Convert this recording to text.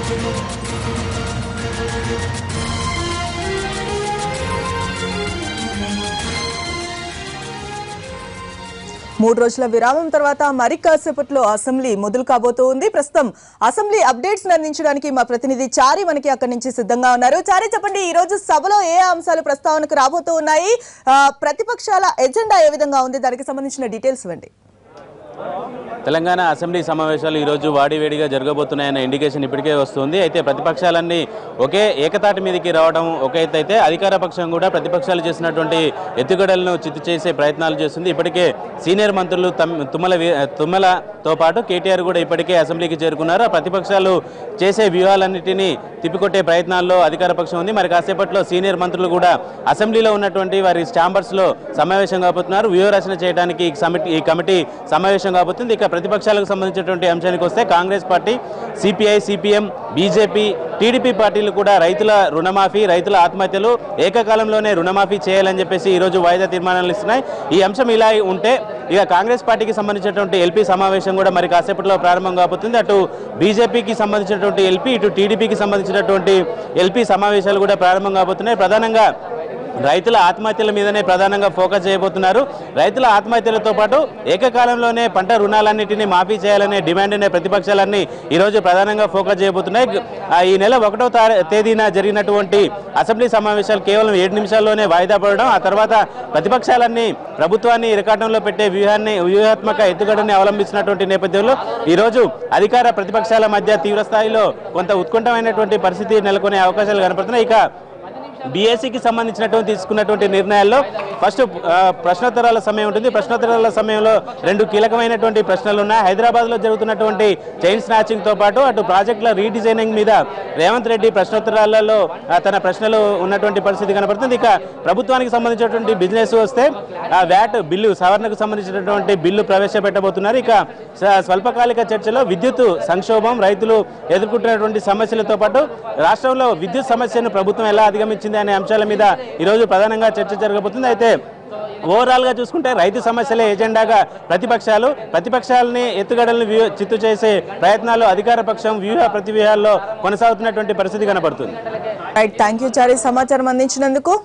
మూడు రోజుల విరామం తర్వాత మరి కాసేపట్లో అసెంబ్లీ మొదలు కాబోతోంది. ప్రస్తుతం అసెంబ్లీ అప్డేట్స్ అందించడానికి మా ప్రతినిధి చారి మనకి అక్కడి నుంచి సిద్ధంగా ఉన్నారు. చారి, చెప్పండి, ఈ రోజు సభలో ఏ అంశాలు ప్రస్తావనకు రాబోతూ ఉన్నాయి, ప్రతిపక్షాల ఎజెండా ఏ విధంగా ఉంది, దానికి సంబంధించిన డీటెయిల్స్ ఇవ్వండి. తెలంగాణ అసెంబ్లీ సమావేశాలు ఈరోజు వాడివేడిగా జరగబోతున్నాయన్న ఇండికేషన్ ఇప్పటికే వస్తుంది. అయితే ప్రతిపక్షాలన్నీ ఒకే ఏకతాటి మీదకి రావడం ఒక ఎత్తు అయితే, అధికార పక్షం కూడా ప్రతిపక్షాలు చేసినటువంటి ఎత్తుగడలను చిత్తు చేసే ప్రయత్నాలు చేస్తుంది. ఇప్పటికే సీనియర్ మంత్రులు తుమ్మలతో పాటు కేటీఆర్ కూడా ఇప్పటికే అసెంబ్లీకి చేరుకున్నారు. ప్రతిపక్షాలు చేసే వ్యూహాలన్నింటినీ తిప్పికొట్టే ప్రయత్నాల్లో అధికార పక్షం ఉంది. మరి కాసేపట్లో సీనియర్ మంత్రులు కూడా అసెంబ్లీలో ఉన్నటువంటి వారి ఛాంబర్స్లో సమావేశం కాబోతున్నారు. వ్యూహరచన చేయడానికి ఈ కమిటీ సమావేశం కాబోతుంది. ఇక ప్రతిపక్షాలకు సంబంధించినటువంటి అంశానికి వస్తే, Congress party, CPI, CPM, BJP, TDP పార్టీలు కూడా రైతుల రుణమాఫీ, రైతుల ఆత్మహత్యలు, ఏకకాలంలోనే రుణమాఫీ చేయాలని చెప్పేసి ఈరోజు వాయిదా తీర్మానాలు ఇస్తున్నాయి. ఈ అంశం ఇలా ఉంటే ఇక కాంగ్రెస్ పార్టీకి సంబంధించినటువంటి ఎల్పీ సమావేశం కూడా మరి కాసేపట్లో ప్రారంభం కాబోతుంది. అటు బీజేపీకి సంబంధించినటువంటి ఎల్పీ, ఇటు టీడీపీకి సంబంధించినటువంటి ఎల్పీ సమావేశాలు కూడా ప్రారంభం కాబోతున్నాయి. ప్రధానంగా రైతుల ఆత్మహత్యల మీదనే ప్రధానంగా ఫోకస్ చేయబోతున్నారు. రైతుల ఆత్మహత్యలతో పాటు ఏకకాలంలోనే పంట రుణాలన్నింటినీ మాఫీ చేయాలనే డిమాండ్నే ప్రతిపక్షాలన్నీ ఈరోజు ప్రధానంగా ఫోకస్ చేయబోతున్నాయి. ఈ నెల 1వ తేదీన జరిగినటువంటి అసెంబ్లీ సమావేశాలు కేవలం 7 నిమిషాల్లోనే వాయిదా పడడం, ఆ తర్వాత ప్రతిపక్షాలన్నీ ప్రభుత్వాన్ని ఇరకాటంలో పెట్టే వ్యూహాత్మక ఎత్తుగడని అవలంబిస్తున్నటువంటి నేపథ్యంలో ఈరోజు అధికార ప్రతిపక్షాల మధ్య తీవ్రస్థాయిలో కొంత ఉత్కంఠమైనటువంటి పరిస్థితి నెలకొనే అవకాశాలు కనపడుతున్నాయి. ఇక బీఎస్సీకి సంబంధించినటువంటి తీసుకున్నటువంటి నిర్ణయాల్లో ఫస్ట్ ప్రశ్నోత్తరాల సమయం ఉంటుంది. ప్రశ్నోత్తరాల సమయంలో 2 కీలకమైనటువంటి ప్రశ్నలు ఉన్నాయి. హైదరాబాద్లో జరుగుతున్నటువంటి చైన్ స్నాచింగ్తో పాటు అటు ప్రాజెక్టుల రీడిజైనింగ్ మీద రేవంత్ రెడ్డి ప్రశ్నోత్తరాలలో తన ప్రశ్నలు ఉన్నటువంటి పరిస్థితి కనపడుతుంది. ఇక ప్రభుత్వానికి సంబంధించినటువంటి బిజినెస్ వస్తే వ్యాట్ బిల్లు సవరణకు సంబంధించినటువంటి బిల్లు ప్రవేశపెట్టబోతున్నారు. ఇక స్వల్పకాలిక చర్చలో విద్యుత్ సంక్షోభం, రైతులు ఎదుర్కొంటున్నటువంటి సమస్యలతో పాటు రాష్ట్రంలో విద్యుత్ సమస్యను ప్రభుత్వం ఎలా అధిగమించింది అనే అంశాల మీద ఈరోజు ప్రధానంగా చర్చ జరగబోతుంది. అయితే ఓవరాల్గా చూసుకుంటే రైతు సమస్యలే ఎజెండాగా ప్రతిపక్షాలని ఎత్తుగడలను చిత్తు చేసే ప్రయత్నాలు అధికార పక్షం ప్రతివ్యూహాల్లో కొనసాగుతున్నటువంటి పరిస్థితి కనబడుతుంది. రైట్, థ్యాంక్ యూ చారి, సమాచారం అందించినందుకు.